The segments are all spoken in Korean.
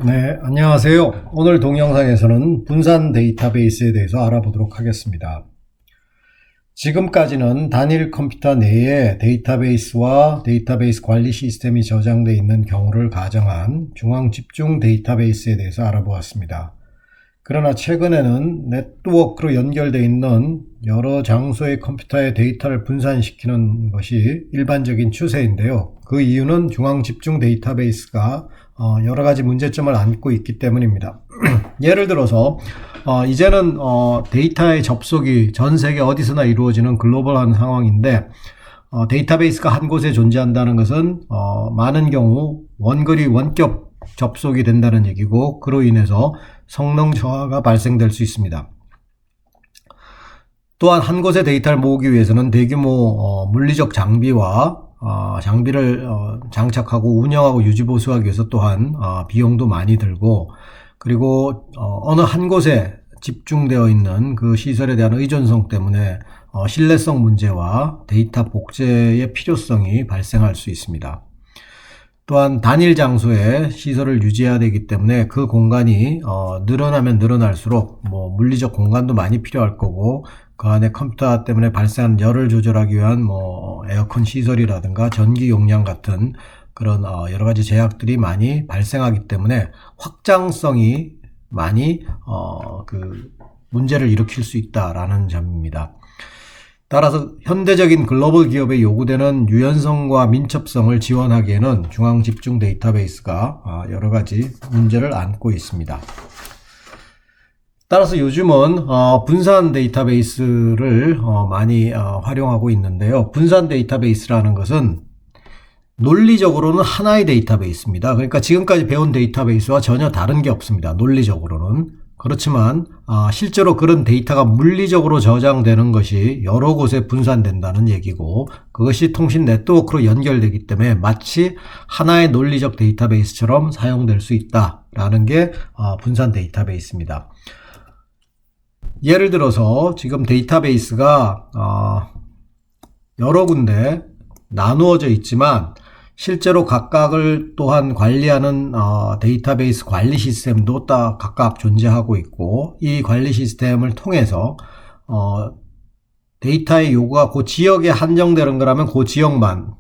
네, 안녕하세요. 오늘 동영상에서는 분산 데이터베이스에 대해서 알아보도록 하겠습니다. 지금까지는 단일 컴퓨터 내에 데이터베이스와 데이터베이스 관리 시스템이 저장되어 있는 경우를 가정한 중앙 집중 데이터베이스에 대해서 알아보았습니다. 그러나 최근에는 네트워크로 연결되어 있는 여러 장소의 컴퓨터의 데이터를 분산시키는 것이 일반적인 추세인데요. 그 이유는 중앙 집중 데이터베이스가 여러 가지 문제점을 안고 있기 때문입니다. 예를 들어서 이제는 데이터의 접속이 전 세계 어디서나 이루어지는 글로벌한 상황인데 데이터베이스가 한 곳에 존재한다는 것은 많은 경우 원거리 원격 접속이 된다는 얘기고, 그로 인해서 성능 저하가 발생될 수 있습니다. 또한 한 곳에 데이터를 모으기 위해서는 대규모 물리적 장비와 장비를 장착하고 운영하고 유지보수하기 위해서 또한 비용도 많이 들고, 그리고 어느 한 곳에 집중되어 있는 그 시설에 대한 의존성 때문에 신뢰성 문제와 데이터 복제의 필요성이 발생할 수 있습니다. 또한 단일 장소에 시설을 유지해야 되기 때문에 그 공간이 늘어나면 늘어날수록 물리적 공간도 많이 필요할 거고, 그 안에 컴퓨터 때문에 발생하는 열을 조절하기 위한 에어컨 시설이라든가 전기 용량 같은 그런 여러 가지 제약들이 많이 발생하기 때문에 확장성이 많이 문제를 일으킬 수 있다라는 점입니다. 따라서 현대적인 글로벌 기업에 요구되는 유연성과 민첩성을 지원하기에는 중앙 집중 데이터베이스가 여러 가지 문제를 안고 있습니다. 따라서 요즘은 분산 데이터베이스를 많이 활용하고 있는데요. 분산 데이터베이스라는 것은 논리적으로는 하나의 데이터베이스입니다. 그러니까 지금까지 배운 데이터베이스와 전혀 다른 게 없습니다. 논리적으로는. 그렇지만 실제로 그런 데이터가 물리적으로 저장되는 것이 여러 곳에 분산된다는 얘기고, 그것이 통신 네트워크로 연결되기 때문에 마치 하나의 논리적 데이터베이스처럼 사용될 수 있다라는 게 분산 데이터베이스입니다. 예를 들어서 지금 데이터베이스가 여러 군데 나누어져 있지만 실제로 각각을 또한 관리하는 데이터베이스 관리 시스템도 각각 존재하고 있고, 이 관리 시스템을 통해서 데이터의 요구가 그 지역에 한정되는 거라면 그 지역만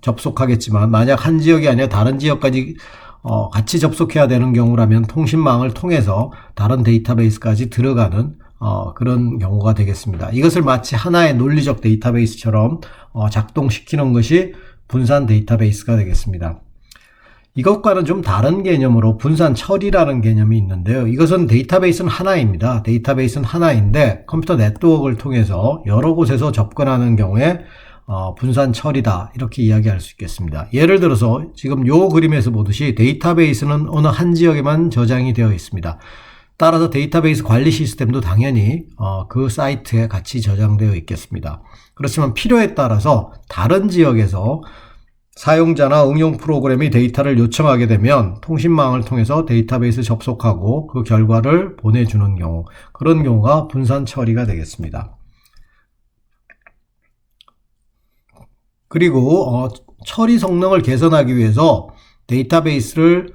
접속하겠지만, 만약 한 지역이 아니라 다른 지역까지 같이 접속해야 되는 경우라면 통신망을 통해서 다른 데이터베이스까지 들어가는 그런 경우가 되겠습니다. 이것을 마치 하나의 논리적 데이터베이스처럼 작동시키는 것이 분산 데이터베이스가 되겠습니다. 이것과는 좀 다른 개념으로 분산 처리라는 개념이 있는데요. 이것은 데이터베이스는 하나입니다. 데이터베이스는 하나인데 컴퓨터 네트워크를 통해서 여러 곳에서 접근하는 경우에 분산 처리다, 이렇게 이야기할 수 있겠습니다. 예를 들어서 지금 요 그림에서 보듯이 데이터베이스는 어느 한 지역에만 저장이 되어 있습니다. 따라서 데이터베이스 관리 시스템도 당연히 그 사이트에 같이 저장되어 있겠습니다. 그렇지만 필요에 따라서 다른 지역에서 사용자나 응용 프로그램이 데이터를 요청하게 되면 통신망을 통해서 데이터베이스 접속하고 그 결과를 보내주는 경우, 그런 경우가 분산 처리가 되겠습니다. 그리고 처리 성능을 개선하기 위해서 데이터베이스를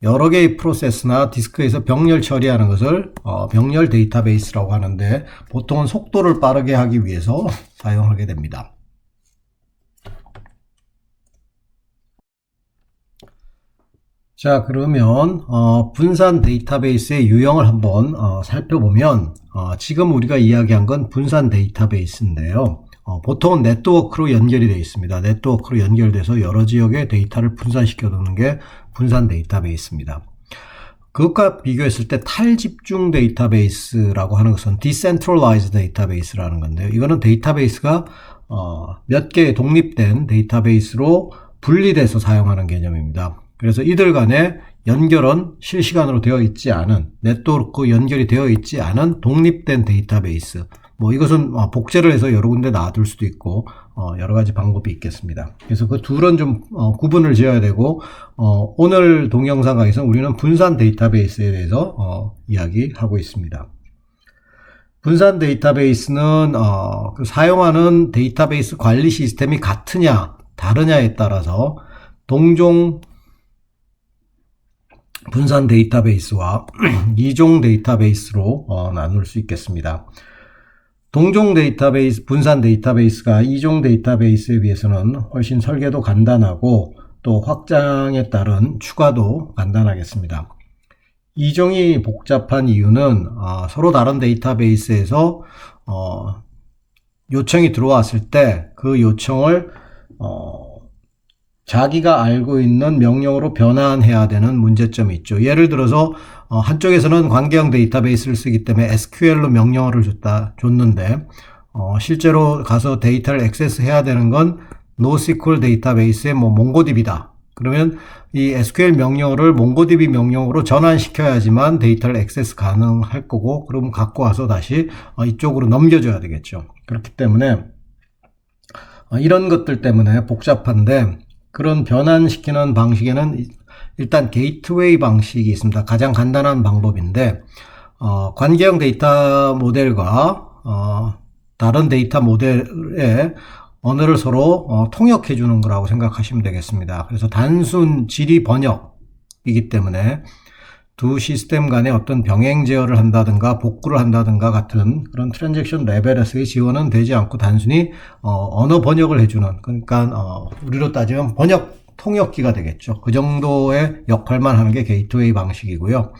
여러 개의 프로세스나 디스크에서 병렬 처리하는 것을 병렬 데이터베이스라고 하는데, 보통은 속도를 빠르게 하기 위해서 사용하게 됩니다. 자, 그러면 분산 데이터베이스의 유형을 한번 살펴보면, 지금 우리가 이야기한 건 분산 데이터베이스인데요. 보통은 네트워크로 연결이 되어 있습니다. 네트워크로 연결돼서 여러 지역의 데이터를 분산시켜 두는 게 분산 데이터베이스입니다. 그것과 비교했을 때 탈집중 데이터베이스라고 하는 것은 decentralized 데이터베이스라는 건데요. 이거는 데이터베이스가 몇 개의 독립된 데이터베이스로 분리돼서 사용하는 개념입니다. 그래서 이들 간의 연결은 실시간으로 되어 있지 않은, 네트워크 연결이 되어 있지 않은 독립된 데이터베이스, 이것은 복제를 해서 여러 군데 놔둘 수도 있고 여러 가지 방법이 있겠습니다. 그래서 그 둘은 좀 구분을 지어야 되고, 오늘 동영상 강의에서는 우리는 분산 데이터베이스에 대해서 이야기하고 있습니다. 분산 데이터베이스는 사용하는 데이터베이스 관리 시스템이 같으냐 다르냐에 따라서 동종 분산 데이터베이스와 이종 데이터베이스로 나눌 수 있겠습니다. 동종 데이터베이스, 분산 데이터베이스가 이종 데이터베이스에 비해서는 훨씬 설계도 간단하고 또 확장에 따른 추가도 간단하겠습니다. 이종이 복잡한 이유는 서로 다른 데이터베이스에서 요청이 들어왔을 때 그 요청을 자기가 알고 있는 명령으로 변환해야 되는 문제점이 있죠. 예를 들어서 한쪽에서는 관계형 데이터베이스를 쓰기 때문에 SQL로 명령어를 줬는데 실제로 가서 데이터를 액세스해야 되는 건 NoSQL 데이터베이스의 몽고DB다. 그러면 이 SQL 명령어를 몽고DB 명령어로 전환시켜야지만 데이터를 액세스 가능할 거고, 그럼 갖고 와서 다시 이쪽으로 넘겨줘야 되겠죠. 그렇기 때문에 이런 것들 때문에 복잡한데, 그런 변환시키는 방식에는 일단 게이트웨이 방식이 있습니다. 가장 간단한 방법인데 관계형 데이터 모델과 다른 데이터 모델의 언어를 서로 통역해 주는 거라고 생각하시면 되겠습니다. 그래서 단순 질의 번역이기 때문에 두 시스템 간에 어떤 병행 제어를 한다든가 복구를 한다든가 같은 그런 트랜잭션 레벨에서의 지원은 되지 않고 단순히 언어 번역을 해주는, 그러니까 우리로 따지면 번역 통역기가 되겠죠. 그 정도의 역할만 하는 게 게이트웨이 방식이고요.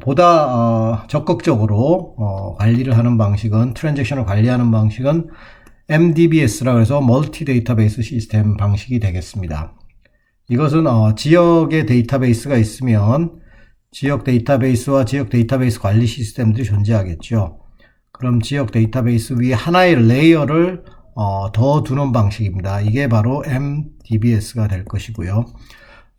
보다 적극적으로 관리를 하는 방식은, 트랜잭션을 관리하는 방식은 MDBS라고 해서 멀티 데이터베이스 시스템 방식이 되겠습니다. 이것은 지역의 데이터베이스가 있으면 지역 데이터베이스와 지역 데이터베이스 관리 시스템들이 존재하겠죠. 그럼 지역 데이터베이스 위에 하나의 레이어를 더 두는 방식입니다. 이게 바로 MDBS가 될 것이고요.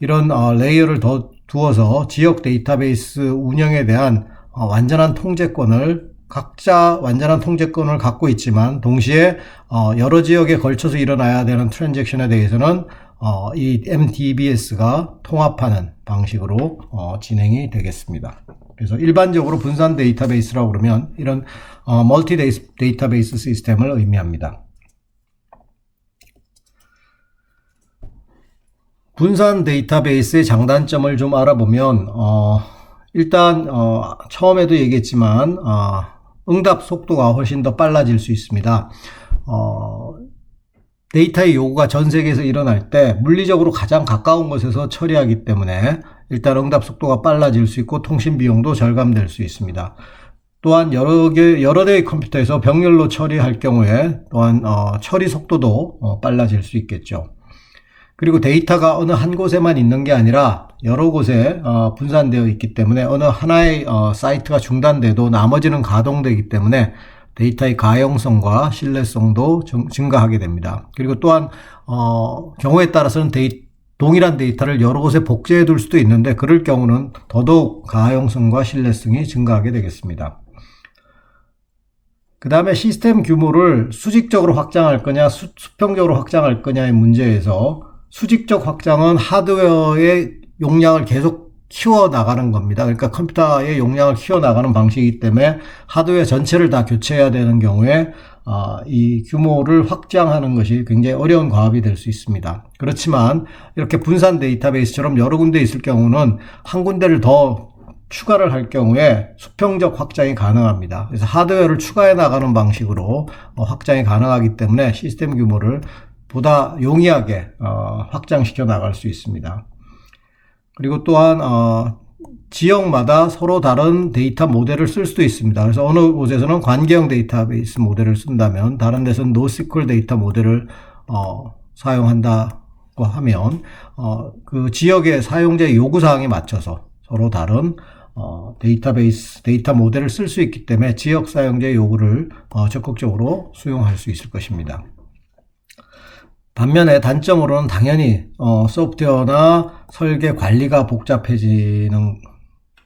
이런 레이어를 더 두어서 지역 데이터베이스 운영에 대한 완전한 통제권을, 각자 완전한 통제권을 갖고 있지만 동시에 여러 지역에 걸쳐서 일어나야 되는 트랜잭션에 대해서는 이 MDBS가 통합하는 방식으로 진행이 되겠습니다. 그래서 일반적으로 분산 데이터베이스라고 그러면 이런 멀티 데이터베이스 시스템을 의미합니다. 분산 데이터베이스의 장단점을 좀 알아보면 일단 처음에도 얘기했지만 응답 속도가 훨씬 더 빨라질 수 있습니다. 데이터의 요구가 전 세계에서 일어날 때 물리적으로 가장 가까운 곳에서 처리하기 때문에 일단 응답 속도가 빨라질 수 있고 통신 비용도 절감될 수 있습니다. 또한 여러 대의 컴퓨터에서 병렬로 처리할 경우에 또한 처리 속도도 빨라질 수 있겠죠. 그리고 데이터가 어느 한 곳에만 있는 게 아니라 여러 곳에 분산되어 있기 때문에 어느 하나의 사이트가 중단돼도 나머지는 가동되기 때문에 데이터의 가용성과 신뢰성도 증가하게 됩니다. 그리고 또한 경우에 따라서는 동일한 데이터를 여러 곳에 복제해 둘 수도 있는데, 그럴 경우는 더더욱 가용성과 신뢰성이 증가하게 되겠습니다. 그 다음에 시스템 규모를 수직적으로 확장할 거냐 수평적으로 확장할 거냐의 문제에서, 수직적 확장은 하드웨어의 용량을 계속 키워나가는 겁니다. 그러니까 컴퓨터의 용량을 키워나가는 방식이기 때문에 하드웨어 전체를 다 교체해야 되는 경우에 이 규모를 확장하는 것이 굉장히 어려운 과업이 될 수 있습니다. 그렇지만 이렇게 분산 데이터베이스처럼 여러 군데 있을 경우는 한 군데를 더 추가를 할 경우에 수평적 확장이 가능합니다. 그래서 하드웨어를 추가해 나가는 방식으로 확장이 가능하기 때문에 시스템 규모를 보다 용이하게 확장시켜 나갈 수 있습니다. 그리고 또한 지역마다 서로 다른 데이터 모델을 쓸 수도 있습니다. 그래서 어느 곳에서는 관계형 데이터베이스 모델을 쓴다면 다른 데서는 NoSQL 데이터 모델을 사용한다고 하면 그 지역의 사용자의 요구사항에 맞춰서 서로 다른 데이터 모델을 쓸 수 있기 때문에 지역 사용자의 요구를 적극적으로 수용할 수 있을 것입니다. 반면에 단점으로는 당연히 소프트웨어나 설계 관리가 복잡해지는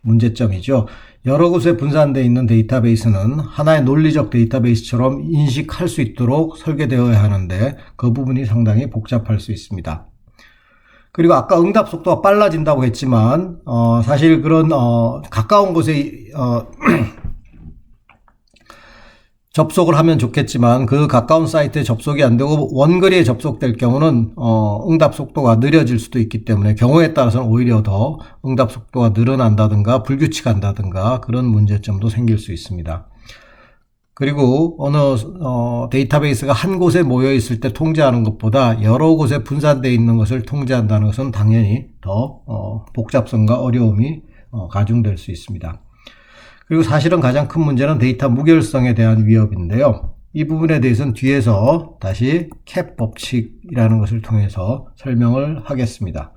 문제점이죠. 여러 곳에 분산되어 있는 데이터베이스는 하나의 논리적 데이터베이스처럼 인식할 수 있도록 설계되어야 하는데 그 부분이 상당히 복잡할 수 있습니다. 그리고 아까 응답 속도가 빨라진다고 했지만 사실 그런 가까운 곳에 접속을 하면 좋겠지만 그 가까운 사이트에 접속이 안 되고 원거리에 접속될 경우는 응답 속도가 느려질 수도 있기 때문에 경우에 따라서는 오히려 더 응답 속도가 늘어난다든가 불규칙한다든가 그런 문제점도 생길 수 있습니다. 그리고 어느 데이터베이스가 한 곳에 모여 있을 때 통제하는 것보다 여러 곳에 분산되어 있는 것을 통제한다는 것은 당연히 더 복잡성과 어려움이 가중될 수 있습니다. 그리고 사실은 가장 큰 문제는 데이터 무결성에 대한 위협인데요. 이 부분에 대해서는 뒤에서 다시 캡 법칙이라는 것을 통해서 설명을 하겠습니다.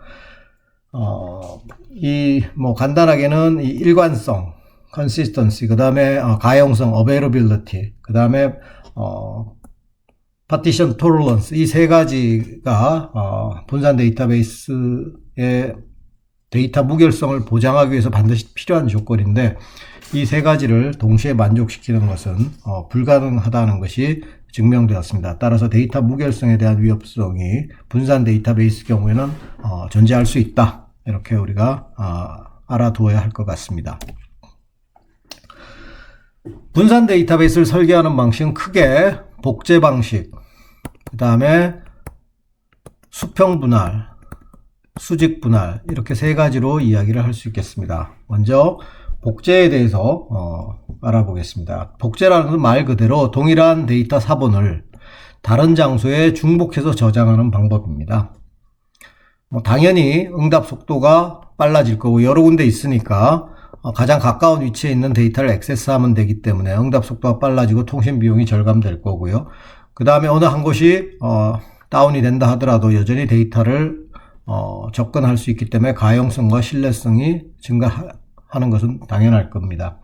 간단하게는 이 일관성, consistency, 그 다음에 가용성, availability, 그 다음에 partition tolerance, 이 세 가지가 분산 데이터베이스의 데이터 무결성을 보장하기 위해서 반드시 필요한 조건인데 이 세 가지를 동시에 만족시키는 것은 불가능하다는 것이 증명되었습니다. 따라서 데이터 무결성에 대한 위협성이 분산 데이터베이스 경우에는 존재할 수 있다. 이렇게 우리가 알아두어야 할 것 같습니다. 분산 데이터베이스를 설계하는 방식은 크게 복제 방식, 그 다음에 수평 분할, 수직 분할 이렇게 세 가지로 이야기를 할 수 있겠습니다. 먼저 복제에 대해서 알아보겠습니다. 복제라는 것은 말 그대로 동일한 데이터 사본을 다른 장소에 중복해서 저장하는 방법입니다. 당연히 응답 속도가 빨라질 거고 여러 군데 있으니까 가장 가까운 위치에 있는 데이터를 액세스하면 되기 때문에 응답 속도가 빨라지고 통신 비용이 절감될 거고요. 그 다음에 어느 한 곳이 다운이 된다 하더라도 여전히 데이터를 접근할 수 있기 때문에 가용성과 신뢰성이 증가하는 것은 당연할 겁니다.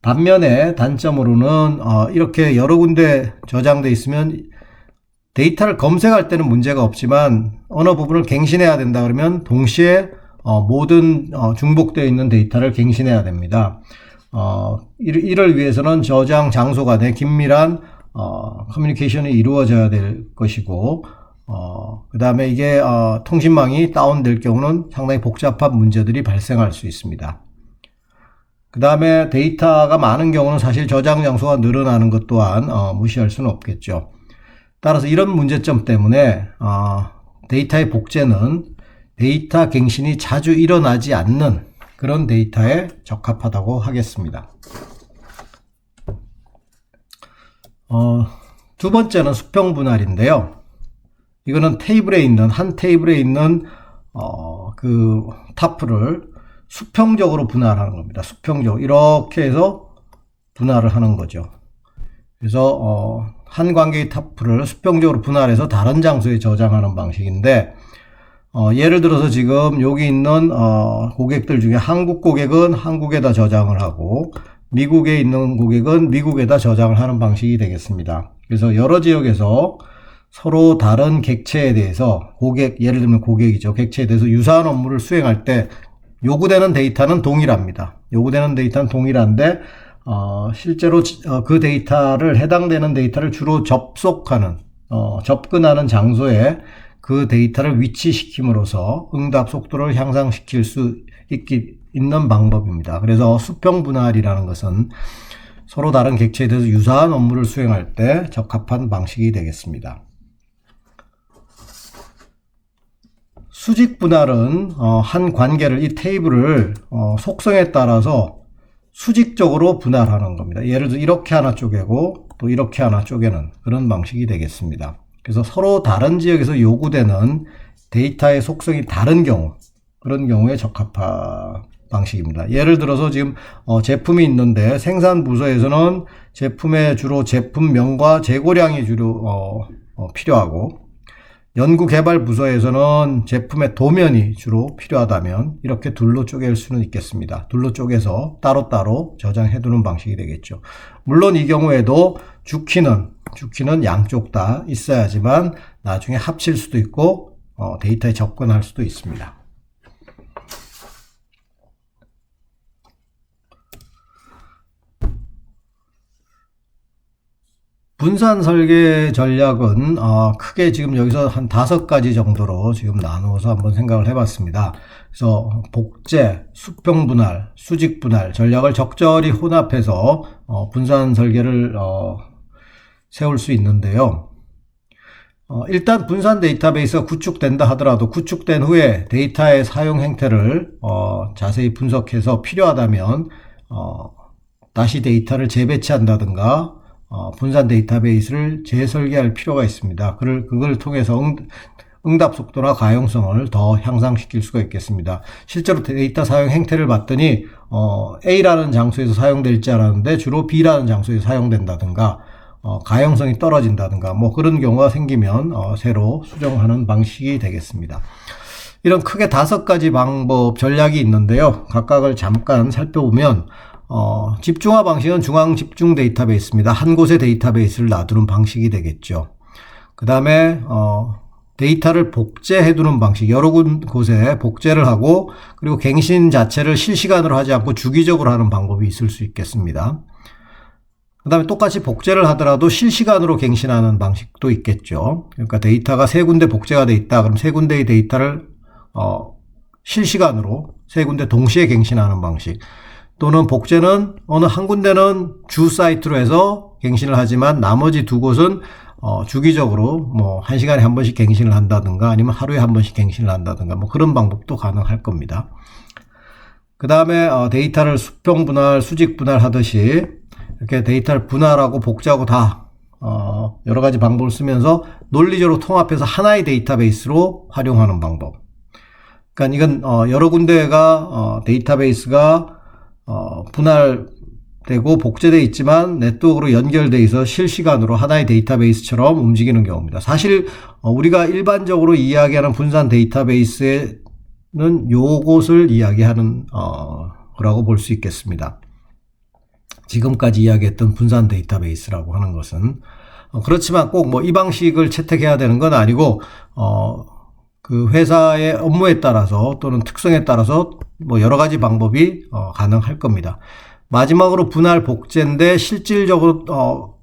반면에 단점으로는 이렇게 여러 군데 저장돼 있으면 데이터를 검색할 때는 문제가 없지만 어느 부분을 갱신해야 된다 그러면 동시에 모든 중복되어 있는 데이터를 갱신해야 됩니다. 이를 위해서는 저장 장소 간에 긴밀한 커뮤니케이션이 이루어져야 될 것이고 그 다음에 이게 통신망이 다운될 경우는 상당히 복잡한 문제들이 발생할 수 있습니다. 그 다음에 데이터가 많은 경우는 사실 저장 장소가 늘어나는 것 또한 무시할 수는 없겠죠. 따라서 이런 문제점 때문에 데이터의 복제는 데이터 갱신이 자주 일어나지 않는 그런 데이터에 적합하다고 하겠습니다. 두 번째는 수평 분할인데요. 이거는 한 테이블에 있는 그 타프를 수평적으로 분할하는 겁니다. 수평적으로 이렇게 해서 분할을 하는 거죠. 그래서 한 관계의 타프를 수평적으로 분할해서 다른 장소에 저장하는 방식인데 예를 들어서 지금 여기 있는 고객들 중에 한국 고객은 한국에다 저장을 하고 미국에 있는 고객은 미국에다 저장을 하는 방식이 되겠습니다. 그래서 여러 지역에서 서로 다른 객체에 대해서 예를 들면 고객이죠. 객체에 대해서 유사한 업무를 수행할 때 요구되는 데이터는 동일합니다. 요구되는 데이터는 동일한데 실제로 그 데이터를 해당되는 데이터를 주로 접근하는 장소에 그 데이터를 위치시킴으로써 응답 속도를 향상시킬 수 있는 방법입니다. 그래서 수평 분할이라는 것은 서로 다른 객체에 대해서 유사한 업무를 수행할 때 적합한 방식이 되겠습니다. 수직 분할은 한 관계를, 이 테이블을 속성에 따라서 수직적으로 분할하는 겁니다. 예를 들어 이렇게 하나 쪼개고 또 이렇게 하나 쪼개는 그런 방식이 되겠습니다. 그래서 서로 다른 지역에서 요구되는 데이터의 속성이 다른 경우, 그런 경우에 적합한 방식입니다. 예를 들어서 지금 제품이 있는데 생산 부서에서는 제품의 주로 제품명과 재고량이 주로 필요하고 연구 개발 부서에서는 제품의 도면이 주로 필요하다면 이렇게 둘로 쪼갤 수는 있겠습니다. 둘로 쪼개서 따로따로 저장해 두는 방식이 되겠죠. 물론 이 경우에도 주키는 양쪽 다 있어야지만 나중에 합칠 수도 있고 데이터에 접근할 수도 있습니다. 분산 설계 전략은 크게 지금 여기서 한 5가지 정도로 지금 나누어서 한번 생각을 해봤습니다. 그래서 복제, 수평 분할, 수직 분할 전략을 적절히 혼합해서 분산 설계를 세울 수 있는데요. 일단 분산 데이터베이스가 구축된다 하더라도 구축된 후에 데이터의 사용 행태를 자세히 분석해서 필요하다면 다시 데이터를 재배치한다든가 분산 데이터베이스를 재설계할 필요가 있습니다. 그걸 통해서 응답 속도나 가용성을 더 향상시킬 수가 있겠습니다. 실제로 데이터 사용 행태를 봤더니 A라는 장소에서 사용될지 알았는데 주로 B라는 장소에서 사용된다든가 가용성이 떨어진다든가 뭐 그런 경우가 생기면 새로 수정하는 방식이 되겠습니다. 이런 크게 5가지 방법 전략이 있는데요. 각각을 잠깐 살펴보면 집중화 방식은 중앙 집중 데이터베이스입니다. 한 곳에 데이터베이스를 놔두는 방식이 되겠죠. 그 다음에 데이터를 복제해 두는 방식, 여러 곳에 복제를 하고 그리고 갱신 자체를 실시간으로 하지 않고 주기적으로 하는 방법이 있을 수 있겠습니다. 그 다음에 똑같이 복제를 하더라도 실시간으로 갱신하는 방식도 있겠죠. 그러니까 데이터가 3군데 복제가 돼 있다. 그럼 3군데의 데이터를 실시간으로 3군데 동시에 갱신하는 방식, 또는 복제는 어느 한 군데는 주 사이트로 해서 갱신을 하지만 나머지 2곳은 주기적으로 뭐 1시간에 한 번씩 갱신을 한다든가 아니면 하루에 한 번씩 갱신을 한다든가 뭐 그런 방법도 가능할 겁니다. 그 다음에 데이터를 수평 분할, 수직 분할 하듯이 이렇게 데이터를 분할하고 복제하고 다 여러 가지 방법을 쓰면서 논리적으로 통합해서 하나의 데이터베이스로 활용하는 방법. 그러니까 이건 여러 군데가 데이터베이스가 분할되고 복제되어 있지만 네트워크로 연결되어 있어 실시간으로 하나의 데이터베이스처럼 움직이는 경우입니다. 사실 우리가 일반적으로 이야기하는 분산 데이터베이스는 요것을 이야기하는 거라고 볼 수 있겠습니다. 지금까지 이야기했던 분산 데이터베이스라고 하는 것은 그렇지만 꼭 뭐 이 방식을 채택해야 되는 건 아니고 그 회사의 업무에 따라서 또는 특성에 따라서 뭐 여러 가지 방법이 가능할 겁니다. 마지막으로 분할 복제인데 실질적으로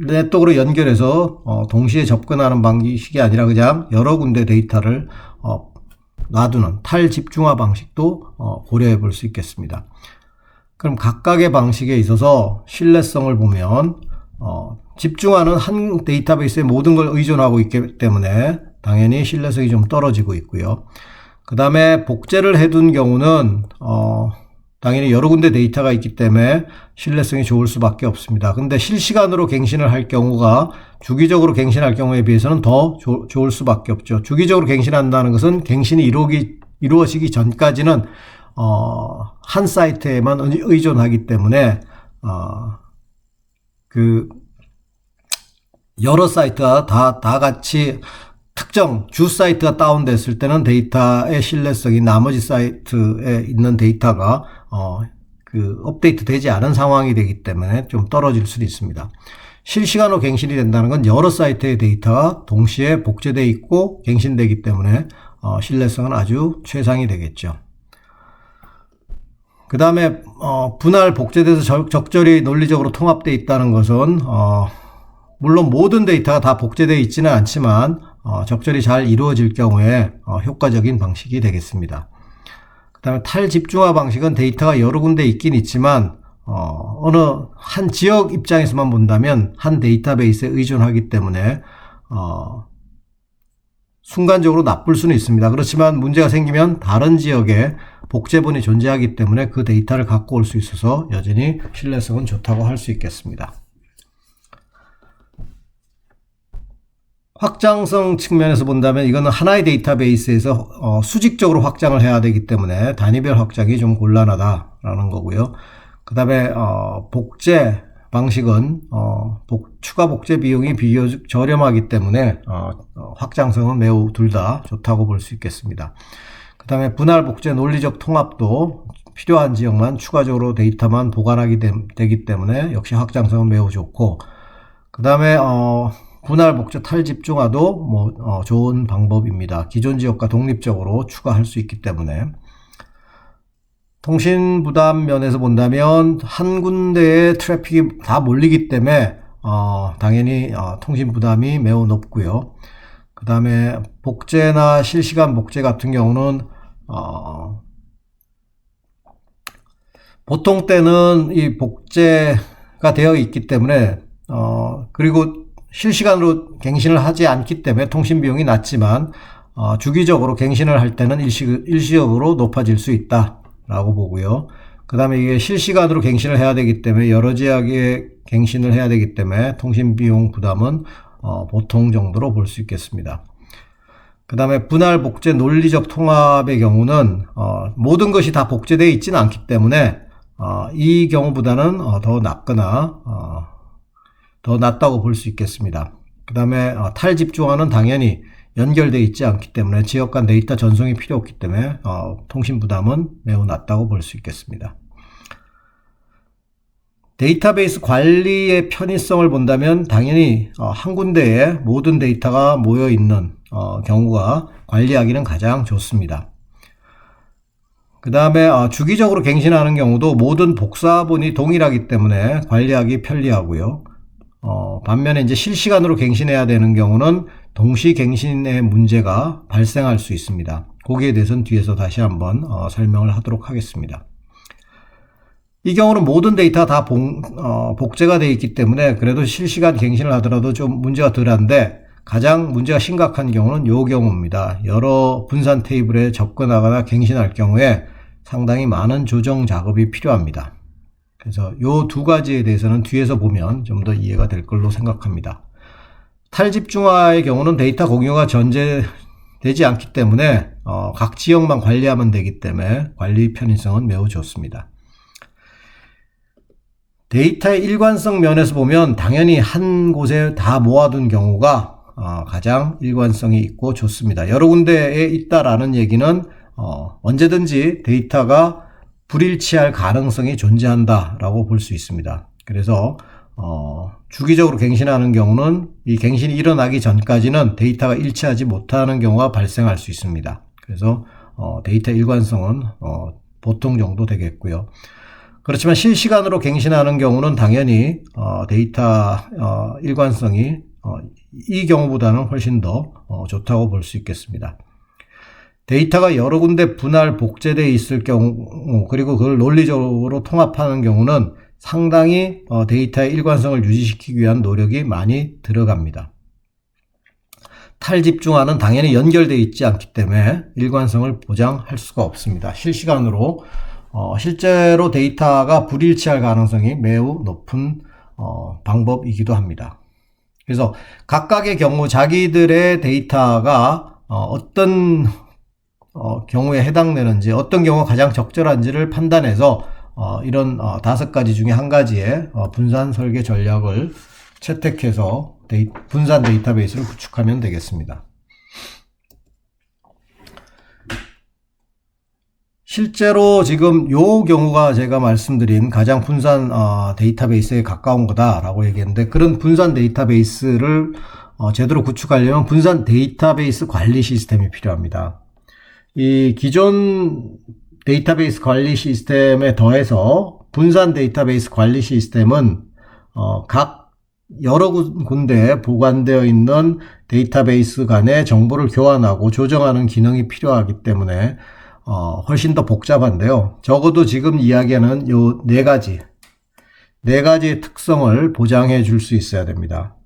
네트워크로 연결해서 동시에 접근하는 방식이 아니라 그냥 여러 군데 데이터를 놔두는 탈집중화 방식도 고려해 볼 수 있겠습니다. 그럼 각각의 방식에 있어서 신뢰성을 보면 집중화는 한 데이터베이스에 모든 걸 의존하고 있기 때문에 당연히 신뢰성이 좀 떨어지고 있고요. 그 다음에 복제를 해둔 경우는 당연히 여러 군데 데이터가 있기 때문에 신뢰성이 좋을 수밖에 없습니다. 근데 실시간으로 갱신을 할 경우가 주기적으로 갱신할 경우에 비해서는 더 좋을 수밖에 없죠. 주기적으로 갱신한다는 것은 갱신이 이루어지기 전까지는 한 사이트에만 의존하기 때문에 그 여러 사이트가 다 같이 특정 주 사이트가 다운됐을 때는 데이터의 신뢰성이 나머지 사이트에 있는 데이터가 업데이트 되지 않은 상황이 되기 때문에 좀 떨어질 수도 있습니다. 실시간으로 갱신이 된다는 건 여러 사이트의 데이터가 동시에 복제되어 있고 갱신되기 때문에 신뢰성은 아주 최상이 되겠죠. 그 다음에 분할 복제돼서 적절히 논리적으로 통합되어 있다는 것은 물론 모든 데이터가 다 복제되어 있지는 않지만 적절히 잘 이루어질 경우에 효과적인 방식이 되겠습니다. 그 다음에 탈집중화 방식은 데이터가 여러 군데 있긴 있지만 어느 한 지역 입장에서만 본다면 한 데이터베이스에 의존하기 때문에 순간적으로 나쁠 수는 있습니다. 그렇지만 문제가 생기면 다른 지역에 복제본이 존재하기 때문에 그 데이터를 갖고 올 수 있어서 여전히 신뢰성은 좋다고 할 수 있겠습니다. 확장성 측면에서 본다면 이거는 하나의 데이터베이스에서 수직적으로 확장을 해야 되기 때문에 단위별 확장이 좀 곤란하다라는 거고요. 그 다음에 복제 방식은 추가 복제 비용이 비교적 저렴하기 때문에 확장성은 매우 둘 다 좋다고 볼 수 있겠습니다. 그 다음에 분할 복제 논리적 통합도 필요한 지역만 추가적으로 데이터만 보관하게 되기 때문에 역시 확장성은 매우 좋고, 그 다음에 분할 복제 탈집중화도 좋은 방법입니다. 기존 지역과 독립적으로 추가할 수 있기 때문에. 통신 부담 면에서 본다면 한 군데에 트래픽이 다 몰리기 때문에 당연히 통신 부담이 매우 높고요. 그 다음에 복제나 실시간 복제 같은 경우는 보통 때는 이 복제가 되어 있기 때문에 그리고 실시간으로 갱신을 하지 않기 때문에 통신 비용이 낮지만 주기적으로 갱신을 할 때는 일시적으로 높아질 수 있다라고 보고요. 그 다음에 이게 실시간으로 갱신을 해야 되기 때문에 여러 지역에 갱신을 해야 되기 때문에 통신 비용 부담은 보통 정도로 볼 수 있겠습니다. 그 다음에 분할 복제 논리적 통합의 경우는 모든 것이 다 복제되어 있지는 않기 때문에 이 경우보다는 더 낮거나 더 낮다고 볼 수 있겠습니다. 그 다음에 탈집중화는 당연히 연결되어 있지 않기 때문에 지역 간 데이터 전송이 필요 없기 때문에 통신 부담은 매우 낮다고 볼 수 있겠습니다. 데이터베이스 관리의 편의성을 본다면 당연히 한 군데에 모든 데이터가 모여 있는 경우가 관리하기는 가장 좋습니다. 그 다음에 주기적으로 갱신하는 경우도 모든 복사본이 동일하기 때문에 관리하기 편리하고요. 반면에 이제 실시간으로 갱신해야 되는 경우는 동시 갱신의 문제가 발생할 수 있습니다. 거기에 대해서는 뒤에서 다시 한번 설명을 하도록 하겠습니다. 이 경우는 모든 데이터가 다 복제가 되어 있기 때문에 그래도 실시간 갱신을 하더라도 좀 문제가 덜한데 가장 문제가 심각한 경우는 이 경우입니다. 여러 분산 테이블에 접근하거나 갱신할 경우에 상당히 많은 조정 작업이 필요합니다. 그래서 이 두 가지에 대해서는 뒤에서 보면 좀 더 이해가 될 걸로 생각합니다. 탈집중화의 경우는 데이터 공유가 전제되지 않기 때문에 각 지역만 관리하면 되기 때문에 관리 편의성은 매우 좋습니다. 데이터의 일관성 면에서 보면 당연히 한 곳에 다 모아둔 경우가 가장 일관성이 있고 좋습니다. 여러 군데에 있다라는 얘기는 언제든지 데이터가 불일치할 가능성이 존재한다라고 볼 수 있습니다. 그래서 주기적으로 갱신하는 경우는 이 갱신이 일어나기 전까지는 데이터가 일치하지 못하는 경우가 발생할 수 있습니다. 그래서 데이터 일관성은 보통 정도 되겠고요. 그렇지만 실시간으로 갱신하는 경우는 당연히 데이터 일관성이 이 경우보다는 훨씬 더 좋다고 볼 수 있겠습니다. 데이터가 여러 군데 분할 복제되어 있을 경우 그리고 그걸 논리적으로 통합하는 경우는 상당히 데이터의 일관성을 유지시키기 위한 노력이 많이 들어갑니다. 탈집중화는 당연히 연결되어 있지 않기 때문에 일관성을 보장할 수가 없습니다. 실시간으로 실제로 데이터가 불일치할 가능성이 매우 높은 방법이기도 합니다. 그래서 각각의 경우 자기들의 데이터가 어떤 경우에 해당되는지 어떤 경우가 가장 적절한지를 판단해서 이런 5가지 중에 한 가지의 분산 설계 전략을 채택해서 분산 데이터베이스를 구축하면 되겠습니다. 실제로 지금 요 경우가 제가 말씀드린 가장 분산 데이터베이스에 가까운 거다라고 얘기했는데 그런 분산 데이터베이스를 제대로 구축하려면 분산 데이터베이스 관리 시스템이 필요합니다. 이 기존 데이터베이스 관리 시스템에 더해서 분산 데이터베이스 관리 시스템은 각 여러 군데에 보관되어 있는 데이터베이스 간의 정보를 교환하고 조정하는 기능이 필요하기 때문에 훨씬 더 복잡한데요. 적어도 지금 이야기하는 요 네 가지의 특성을 보장해 줄 수 있어야 됩니다.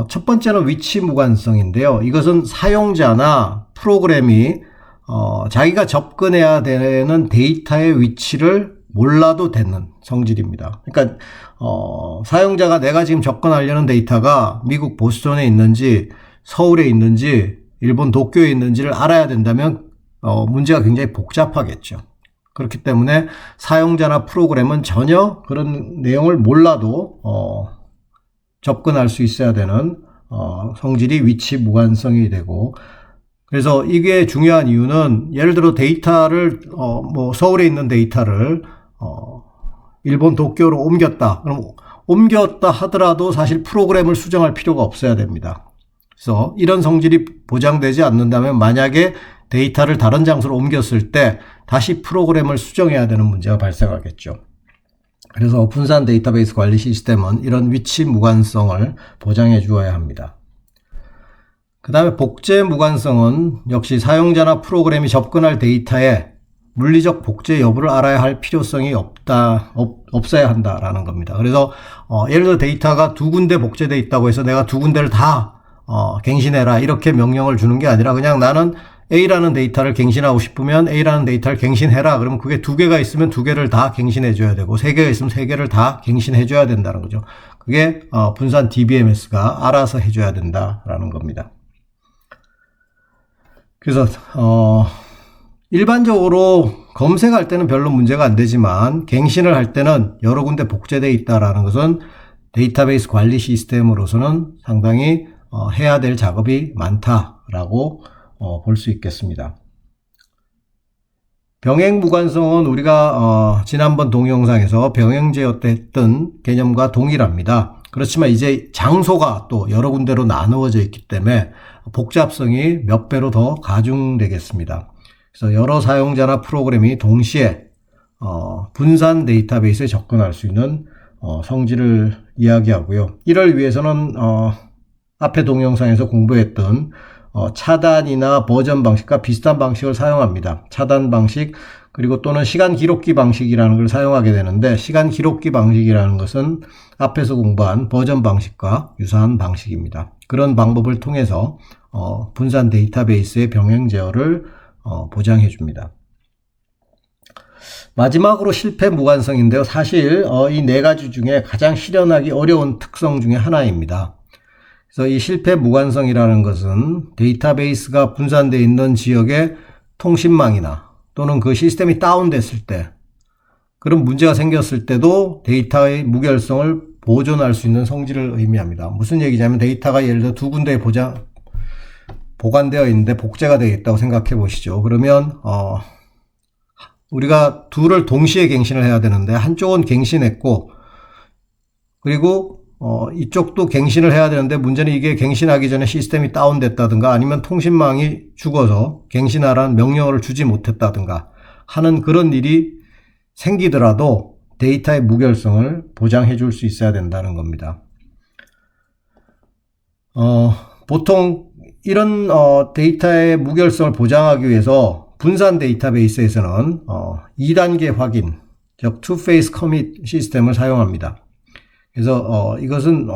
첫 번째는 위치 무관성인데요. 이것은 사용자나 프로그램이 자기가 접근해야 되는 데이터의 위치를 몰라도 되는 성질입니다. 그러니까 사용자가 내가 지금 접근하려는 데이터가 미국 보스턴에 있는지 서울에 있는지 일본 도쿄에 있는지를 알아야 된다면 문제가 굉장히 복잡하겠죠. 그렇기 때문에 사용자나 프로그램은 전혀 그런 내용을 몰라도 접근할 수 있어야 되는 성질이 위치 무관성이 되고 그래서 이게 중요한 이유는 예를 들어 데이터를 서울에 있는 데이터를 일본 도쿄로 옮겼다. 그럼 옮겼다 하더라도 사실 프로그램을 수정할 필요가 없어야 됩니다. 그래서 이런 성질이 보장되지 않는다면 만약에 데이터를 다른 장소로 옮겼을 때 다시 프로그램을 수정해야 되는 문제가 발생하겠죠. 그래서 분산 데이터베이스 관리 시스템은 이런 위치 무관성을 보장해 주어야 합니다. 그 다음에 복제 무관성은 역시 사용자나 프로그램이 접근할 데이터에 물리적 복제 여부를 알아야 할 필요성이 없어야 한다라는 겁니다. 그래서 예를 들어 데이터가 두 군데 복제되어 있다고 해서 내가 두 군데를 다 갱신해라 이렇게 명령을 주는 게 아니라 그냥 나는 A라는 데이터를 갱신하고 싶으면 A라는 데이터를 갱신해라. 그러면 그게 두 개가 있으면 두 개를 다 갱신해 줘야 되고 세 개가 있으면 세 개를 다 갱신해 줘야 된다는 거죠. 그게 분산 DBMS가 알아서 해줘야 된다라는 겁니다. 그래서 일반적으로 검색할 때는 별로 문제가 안 되지만 갱신을 할 때는 여러 군데 복제되어 있다라는 것은 데이터베이스 관리 시스템으로서는 상당히 해야 될 작업이 많다라고 볼 수 있겠습니다. 병행 무관성은 우리가 지난번 동영상에서 병행 제어 때 했던 개념과 동일합니다. 그렇지만 이제 장소가 또 여러 군데로 나누어져 있기 때문에 복잡성이 몇 배로 더 가중되겠습니다. 그래서 여러 사용자나 프로그램이 동시에 분산 데이터베이스에 접근할 수 있는 성질을 이야기하고요. 이를 위해서는 앞에 동영상에서 공부했던 차단이나 버전 방식과 비슷한 방식을 사용합니다. 차단 방식 그리고 또는 시간 기록기 방식이라는 걸 사용하게 되는데 시간 기록기 방식이라는 것은 앞에서 공부한 버전 방식과 유사한 방식입니다. 그런 방법을 통해서 분산 데이터베이스의 병행 제어를 보장해 줍니다. 마지막으로 실패 무관성인데요. 사실 이 네 가지 중에 가장 실현하기 어려운 특성 중에 하나입니다. 그래서 이 실패 무관성이라는 것은 데이터베이스가 분산되어 있는 지역의 통신망이나 또는 그 시스템이 다운됐을 때 그런 문제가 생겼을 때도 데이터의 무결성을 보존할 수 있는 성질을 의미합니다. 무슨 얘기냐면 데이터가 예를 들어 두 군데에 보관되어 있는데 복제가 되어 있다고 생각해 보시죠. 그러면 우리가 둘을 동시에 갱신을 해야 되는데 한쪽은 갱신했고 그리고 이쪽도 갱신을 해야 되는데 문제는 이게 갱신하기 전에 시스템이 다운됐다든가 아니면 통신망이 죽어서 갱신하라는 명령어를 주지 못했다든가 하는 그런 일이 생기더라도 데이터의 무결성을 보장해 줄 수 있어야 된다는 겁니다. 보통 이런 데이터의 무결성을 보장하기 위해서 분산 데이터베이스에서는 2단계 확인, 즉 Two-Phase Commit 시스템을 사용합니다. 그래서 이것은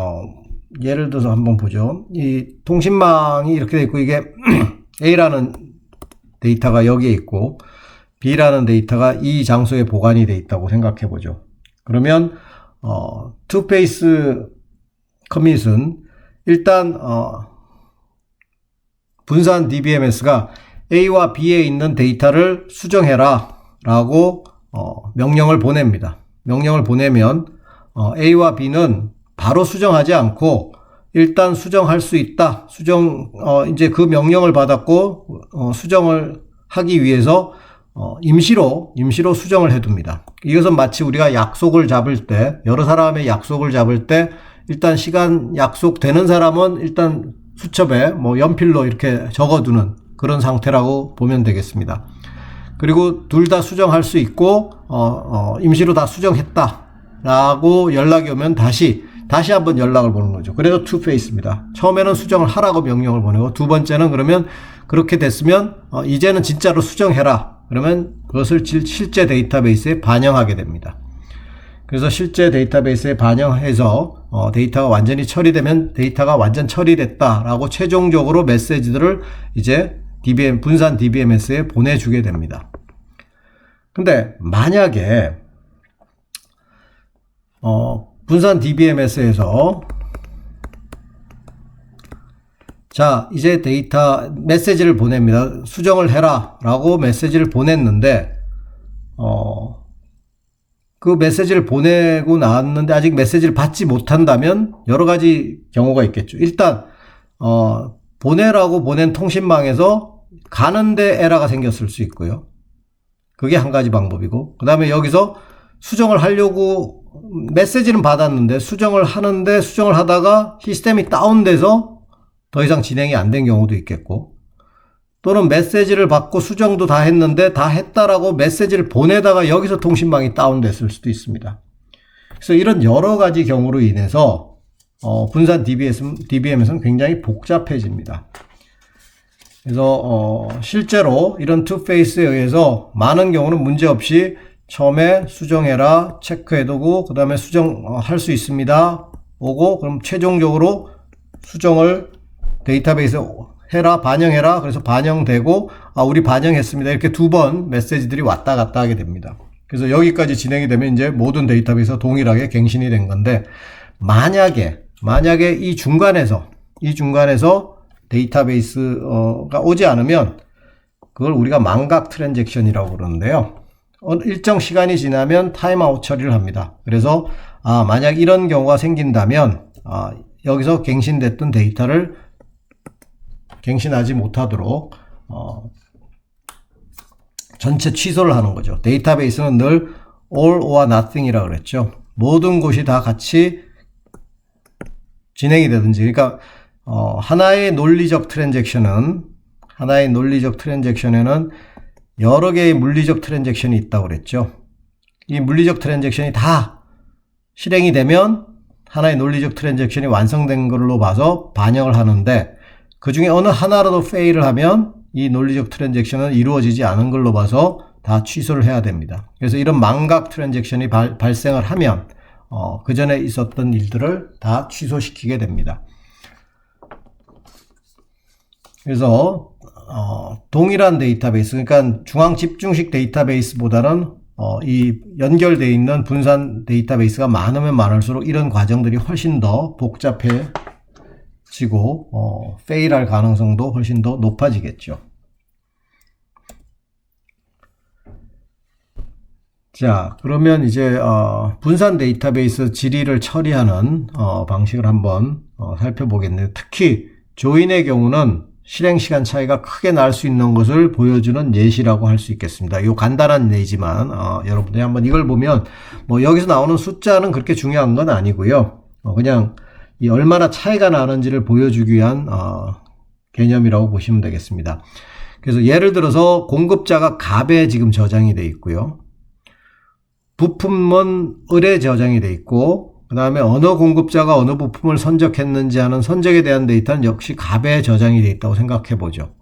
예를 들어서 한번 보죠. 이 통신망이 이렇게 돼 있고 이게 A라는 데이터가 여기에 있고 B라는 데이터가 이 장소에 보관이 돼 있다고 생각해 보죠. 그러면 Two-Phase Commit은 일단 분산 DBMS가 A와 B에 있는 데이터를 수정해라 라고 명령을 보냅니다. 명령을 보내면 A와 B는 바로 수정하지 않고 일단 수정할 수 있다. 이제 그 명령을 받았고 수정을 하기 위해서 임시로 수정을 해둡니다. 이것은 마치 우리가 약속을 잡을 때 여러 사람의 약속을 잡을 때 일단 시간 약속되는 사람은 일단 수첩에 연필로 이렇게 적어두는 그런 상태라고 보면 되겠습니다. 그리고 둘 다 수정할 수 있고 임시로 다 수정했다 라고 연락이 오면 다시 한번 연락을 보는 거죠. 그래서 투페이스입니다. 처음에는 수정을 하라고 명령을 보내고 두 번째는 그러면 그렇게 됐으면 이제는 진짜로 수정해라. 그러면 그것을 실제 데이터베이스에 반영하게 됩니다. 그래서 실제 데이터베이스에 반영해서 데이터가 완전히 처리되면 데이터가 완전 처리됐다라고 최종적으로 메시지들을 이제 분산 DBMS에 보내주게 됩니다. 근데 만약에 분산 DBMS에서 자 이제 데이터 메시지를 보냅니다. 수정을 해라 라고 메시지를 보냈는데 그 메시지를 보내고 나왔는데 아직 메시지를 받지 못한다면 여러 가지 경우가 있겠죠. 일단 보내라고 보낸 통신망에서 가는데 에러가 생겼을 수 있고요. 그게 한 가지 방법이고 그 다음에 여기서 수정을 하려고 메시지는 받았는데 수정을 하다가 시스템이 다운돼서 더 이상 진행이 안 된 경우도 있겠고 또는 메시지를 받고 수정도 다 했는데 다 했다라고 메시지를 보내다가 여기서 통신망이 다운됐을 수도 있습니다. 그래서 이런 여러 가지 경우로 인해서 분산 DBMS는 굉장히 복잡해집니다. 그래서 실제로 이런 투페이스에 의해서 많은 경우는 문제없이 처음에 수정해라 체크해두고 그 다음에 수정할 수 있습니다 오고, 그럼 최종적으로 수정을 데이터베이스에 해라, 반영해라. 그래서 반영되고, 우리 반영했습니다. 이렇게 두 번 메시지들이 왔다 갔다 하게 됩니다. 그래서 여기까지 진행이 되면 이제 모든 데이터베이스가 동일하게 갱신이 된 건데, 만약에 이 중간에서 데이터베이스가 오지 않으면 그걸 우리가 망각 트랜잭션이라고 그러는데요. 일정 시간이 지나면 타임아웃 처리를 합니다. 그래서 만약 이런 경우가 생긴다면 여기서 갱신됐던 데이터를 갱신하지 못하도록 전체 취소를 하는 거죠. 데이터베이스는 늘 all or nothing이라고 그랬죠. 모든 것이 다 같이 진행이 되든지, 그러니까 하나의 논리적 트랜잭션에는 여러 개의 물리적 트랜잭션이 있다고 그랬죠. 이 물리적 트랜잭션이 다 실행이 되면 하나의 논리적 트랜잭션이 완성된 걸로 봐서 반영을 하는데, 그 중에 어느 하나라도 페일을 하면 이 논리적 트랜잭션은 이루어지지 않은 걸로 봐서 다 취소를 해야 됩니다. 그래서 이런 망각 트랜잭션이 발생을 하면 그 전에 있었던 일들을 다 취소시키게 됩니다. 그래서 동일한 데이터베이스, 그러니까 중앙 집중식 데이터베이스보다는 이 연결되어 있는 분산 데이터베이스가 많으면 많을수록 이런 과정들이 훨씬 더 복잡해지고 페일할 가능성도 훨씬 더 높아지겠죠. 자, 그러면 이제 분산 데이터베이스 질의를 처리하는 방식을 한번 살펴보겠네요. 특히 조인의 경우는 실행시간 차이가 크게 날 수 있는 것을 보여주는 예시라고 할 수 있겠습니다. 이 간단한 예지만 여러분들이 한번 이걸 보면 여기서 나오는 숫자는 그렇게 중요한 건 아니고요. 그냥 이 얼마나 차이가 나는지를 보여주기 위한 개념이라고 보시면 되겠습니다. 그래서 예를 들어서 공급자가 갑에 지금 저장이 되어 있고요. 부품은 을에 저장이 되어 있고, 그 다음에 어느 공급자가 어느 부품을 선적했는지 하는 선적에 대한 데이터는 역시 갑에 저장이 되어 있다고 생각해 보죠.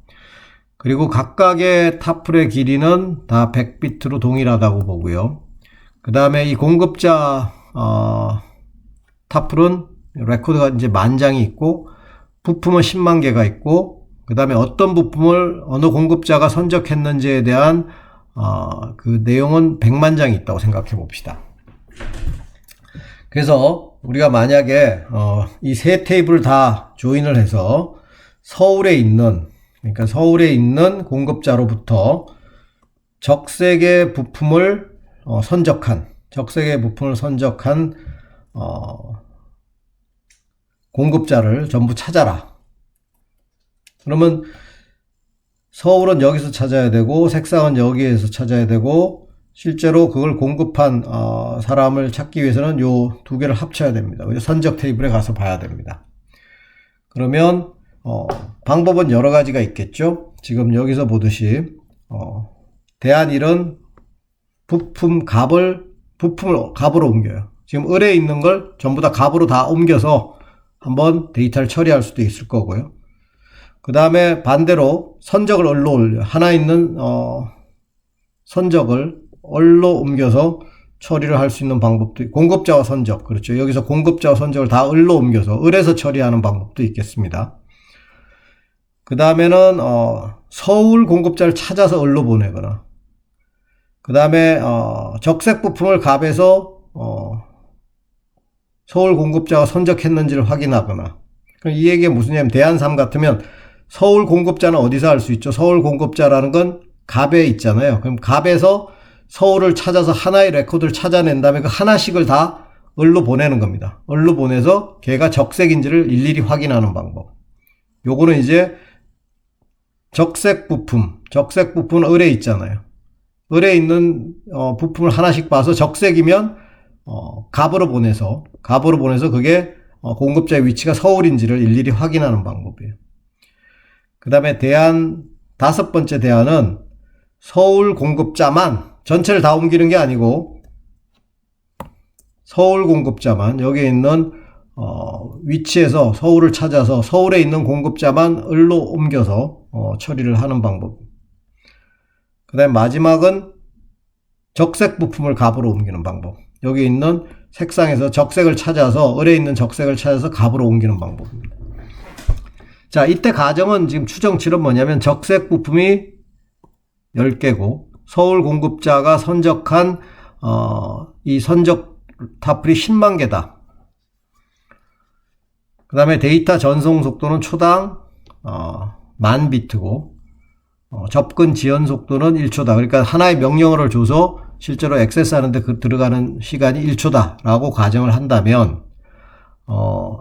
그리고 각각의 타플의 길이는 다 100비트로 동일하다고 보고요. 그 다음에 이 공급자 타플은 레코드가 이제 10,000장이 있고, 부품은 10만 개가 있고, 그 다음에 어떤 부품을 어느 공급자가 선적했는지에 대한 그 내용은 100만 장이 있다고 생각해 봅시다. 그래서 우리가 만약에 이 세 테이블을 다 조인을 해서 서울에 있는 공급자로부터 적색의 부품을 선적한 공급자를 전부 찾아라. 그러면 서울은 여기서 찾아야 되고, 색상은 여기에서 찾아야 되고, 실제로 그걸 공급한 사람을 찾기 위해서는 요 두 개를 합쳐야 됩니다. 그래서 선적 테이블에 가서 봐야 됩니다. 그러면 방법은 여러 가지가 있겠죠. 지금 여기서 보듯이 대한일은 부품을 갑으로 옮겨요. 지금 을에 있는 걸 전부 다 갑으로 다 옮겨서 한번 데이터를 처리할 수도 있을 거고요. 그 다음에 반대로 선적을 을로 올려, 하나 있는 선적을 을로 옮겨서 처리를 할 수 있는 방법도 있고, 공급자와 선적, 그렇죠. 여기서 공급자와 선적을 다 을로 옮겨서 을에서 처리하는 방법도 있겠습니다. 그 다음에는 서울 공급자를 찾아서 을로 보내거나, 그 다음에 적색 부품을 갑에서 서울 공급자가 선적했는지를 확인하거나. 이 얘기가 무슨 얘기냐면, 대한3 같으면 서울 공급자는 어디서 할 수 있죠? 서울 공급자라는 건 갑에 있잖아요. 그럼 갑에서 서울을 찾아서 하나의 레코드를 찾아낸 다음에 그 하나씩을 다 을로 보내는 겁니다. 을로 보내서 걔가 적색인지를 일일이 확인하는 방법. 요거는 이제 적색 부품은 을에 있잖아요. 을에 있는 부품을 하나씩 봐서 적색이면 갑으로 보내서 그게 공급자의 위치가 서울인지를 일일이 확인하는 방법이에요. 그 다음에 다섯 번째 대안은 서울 공급자만, 전체를 다 옮기는 게 아니고 서울 공급자만, 여기에 있는 위치에서 서울을 찾아서 서울에 있는 공급자만 을로 옮겨서 처리를 하는 방법. 그 다음에 마지막은 적색 부품을 값으로 옮기는 방법. 여기 있는 색상에서 적색을 찾아서, 을에 있는 적색을 찾아서 값으로 옮기는 방법입니다. 자, 이때 가정은 지금 추정치는 뭐냐면 적색 부품이 10개고 서울 공급자가 선적한 이 선적 타플이 10만 개다. 그 다음에 데이터 전송 속도는 초당 10,000비트고 접근 지연 속도는 1초다. 그러니까 하나의 명령어를 줘서 실제로 액세스 하는데 들어가는 시간이 1초다 라고 가정을 한다면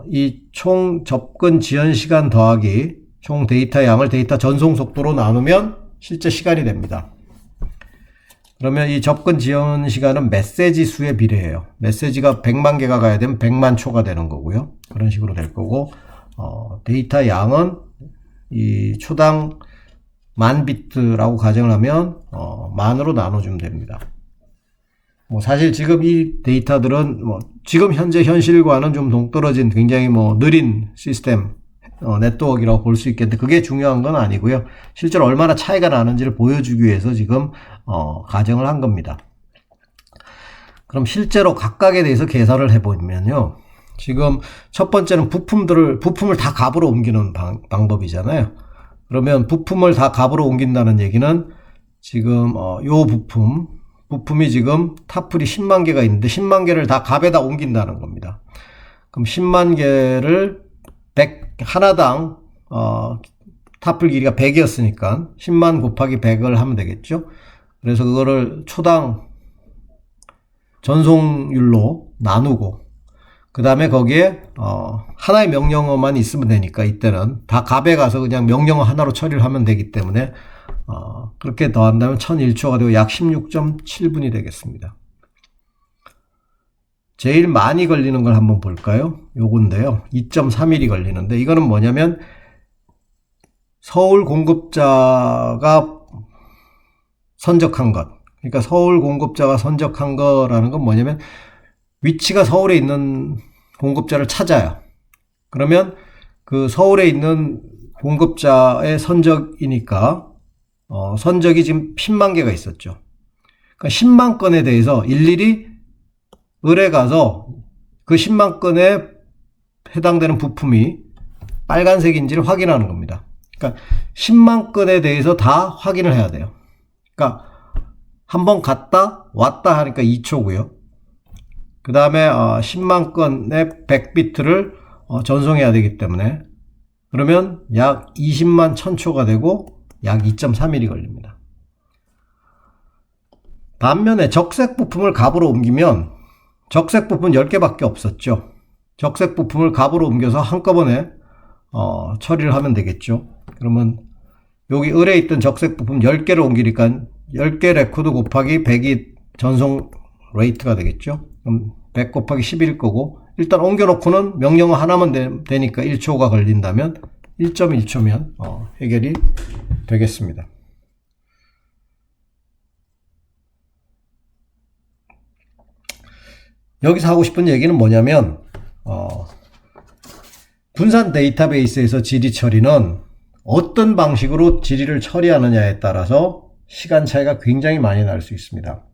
이 총 접근 지연 시간 더하기 총 데이터 양을 데이터 전송 속도로 나누면 실제 시간이 됩니다. 그러면 이 접근 지연 시간은 메시지 수에 비례해요. 메시지가 100만 개가 가야 되면 100만 초가 되는 거고요. 그런 식으로 될 거고 데이터 양은 이 초당 10,000비트라고 가정을 하면 만으로 나눠주면 됩니다. 사실 지금 이 데이터들은 지금 현재 현실과는 좀 동떨어진 굉장히 느린 시스템 네트워크라고 볼 수 있겠는데 그게 중요한 건 아니고요. 실제로 얼마나 차이가 나는지를 보여주기 위해서 지금 가정을 한 겁니다. 그럼 실제로 각각에 대해서 계산을 해보면요. 지금 첫 번째는 부품을 다 값으로 옮기는 방법이잖아요. 그러면 부품을 다 값으로 옮긴다는 얘기는 지금 요 부품이 지금 타플이 10만 개가 있는데 10만 개를 다 값에다 옮긴다는 겁니다. 그럼 10만 개를 하나당 타플 길이가 100이었으니까 10만 곱하기 100을 하면 되겠죠. 그래서 그거를 초당 전송율로 나누고 그 다음에 거기에 하나의 명령어만 있으면 되니까 이때는 다 값에 가서 그냥 명령어 하나로 처리를 하면 되기 때문에 그렇게 더한다면 1001초가 되고 약 16.7분이 되겠습니다. 제일 많이 걸리는 걸 한번 볼까요? 요건데요. 2.3일이 걸리는데 이거는 뭐냐면 서울 공급자가 선적한 것. 그러니까 서울 공급자가 선적한 거라는 건 뭐냐면 위치가 서울에 있는 공급자를 찾아요. 그러면 그 서울에 있는 공급자의 선적이니까 선적이 지금 10만 개가 있었죠. 그러니까 10만 건에 대해서 일일이 을에 가서 그 10만 건에 해당되는 부품이 빨간색인지를 확인하는 겁니다. 그러니까 10만 건에 대해서 다 확인을 해야 돼요. 그러니까 한번 갔다 왔다 하니까 2초고요. 그 다음에 10만 건의 100비트를 전송해야 되기 때문에 그러면 약 20만 1000초가 되고 약 2.3일이 걸립니다. 반면에 적색 부품을 값으로 옮기면 적색 부품 10개밖에 없었죠. 적색 부품을 값으로 옮겨서 한꺼번에 처리를 하면 되겠죠. 그러면 여기 을에 있던 적색 부품 10개를 옮기니까 10개 레코드 곱하기 100이 전송 레이트가 되겠죠. 그럼 100 곱하기 10일 거고 일단 옮겨놓고는 명령어 하나만 되니까 1초가 걸린다면 1.1초면 해결이 되겠습니다. 여기서 하고 싶은 얘기는 뭐냐면 분산 데이터베이스에서 질의 처리는 어떤 방식으로 질의를 처리하느냐에 따라서 시간 차이가 굉장히 많이 날 수 있습니다.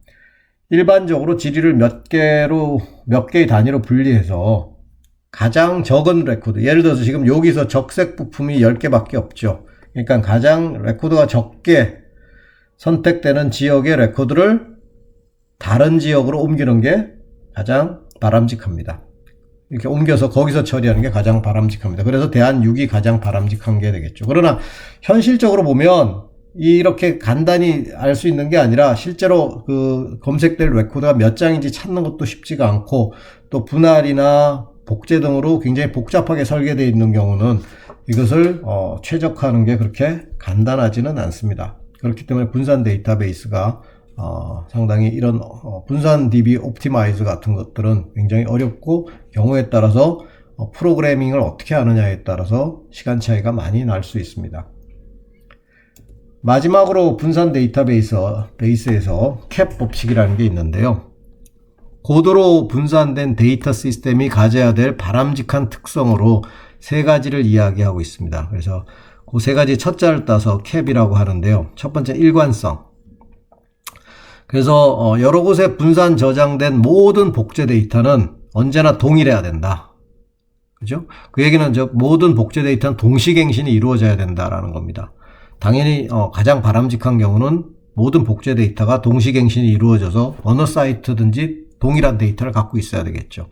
일반적으로 질의를 몇 개의 단위로 분리해서 가장 적은 레코드, 예를 들어서 지금 여기서 적색 부품이 10개밖에 없죠. 그러니까 가장 레코드가 적게 선택되는 지역의 레코드를 다른 지역으로 옮기는 게 가장 바람직합니다. 이렇게 옮겨서 거기서 처리하는 게 가장 바람직합니다. 그래서 대한 6이 가장 바람직한 게 되겠죠. 그러나 현실적으로 보면 이렇게 간단히 알 수 있는 게 아니라 실제로 그 검색될 레코드가 몇 장인지 찾는 것도 쉽지가 않고 또 분할이나 복제 등으로 굉장히 복잡하게 설계되어 있는 경우는 이것을 최적화하는 게 그렇게 간단하지는 않습니다. 그렇기 때문에 분산 데이터베이스가 상당히 이런 분산 DB 옵티마이즈 같은 것들은 굉장히 어렵고 경우에 따라서 프로그래밍을 어떻게 하느냐에 따라서 시간 차이가 많이 날 수 있습니다. 마지막으로 분산 데이터베이스에서 캡 법칙이라는 게 있는데요. 고도로 분산된 데이터 시스템이 가져야 될 바람직한 특성으로 세 가지를 이야기하고 있습니다. 그래서 그 세 가지 첫 자를 따서 캡이라고 하는데요. 첫 번째 일관성. 그래서 여러 곳에 분산 저장된 모든 복제 데이터는 언제나 동일해야 된다. 그죠? 그 얘기는 모든 복제 데이터는 동시갱신이 이루어져야 된다라는 겁니다. 당연히 가장 바람직한 경우는 모든 복제 데이터가 동시갱신이 이루어져서 어느 사이트든지 동일한 데이터를 갖고 있어야 되겠죠.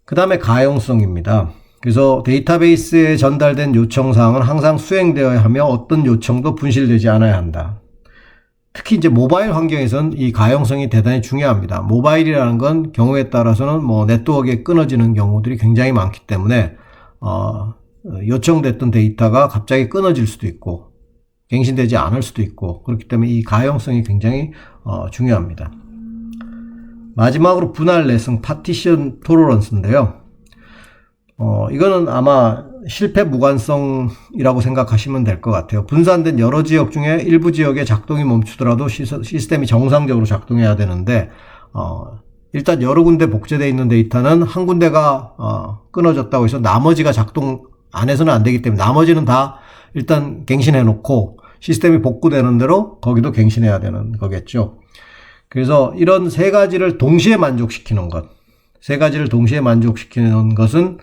그 다음에 가용성입니다. 그래서 데이터베이스에 전달된 요청사항은 항상 수행되어야 하며 어떤 요청도 분실되지 않아야 한다. 특히 이제 모바일 환경에서는 이 가용성이 대단히 중요합니다. 모바일이라는 건 경우에 따라서는 네트워크에 끊어지는 경우들이 굉장히 많기 때문에 요청됐던 데이터가 갑자기 끊어질 수도 있고 갱신되지 않을 수도 있고 그렇기 때문에 이 가용성이 굉장히 중요합니다. 마지막으로 분할 내성 파티션 토러런스인데요. 이거는 아마 실패 무관성이라고 생각하시면 될 것 같아요. 분산된 여러 지역 중에 일부 지역의 작동이 멈추더라도 시스템이 정상적으로 작동해야 되는데 일단 여러 군데 복제되어 있는 데이터는 한 군데가 끊어졌다고 해서 나머지가 작동 안 해서는 안 되기 때문에 나머지는 다 일단 갱신해 놓고 시스템이 복구되는 대로 거기도 갱신해야 되는 거겠죠. 그래서 이런 세 가지를 동시에 만족시키는 것, 세 가지를 동시에 만족시키는 것은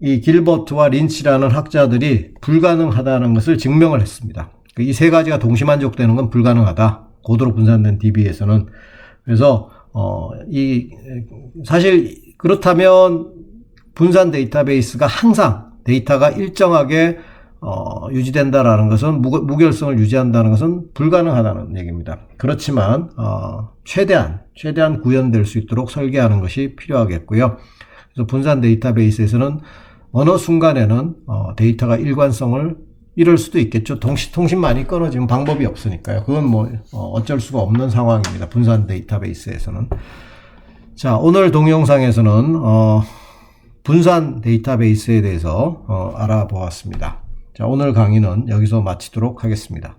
이 길버트와 린치라는 학자들이 불가능하다는 것을 증명을 했습니다. 이 세 가지가 동시 만족되는 건 불가능하다. 고도로 분산된 DB에서는. 그래서 사실 그렇다면 분산 데이터베이스가 항상 데이터가 일정하게 유지된다라는 것은 무결성을 유지한다는 것은 불가능하다는 얘기입니다. 그렇지만 최대한 구현될 수 있도록 설계하는 것이 필요하겠고요. 그래서 분산 데이터베이스에서는 어느 순간에는 데이터가 일관성을 잃을 수도 있겠죠. 통신만이 끊어지면 방법이 없으니까요. 그건 어쩔 수가 없는 상황입니다. 분산 데이터베이스에서는. 자, 오늘 동영상에서는 분산 데이터베이스에 대해서 알아보았습니다. 자, 오늘 강의는 여기서 마치도록 하겠습니다.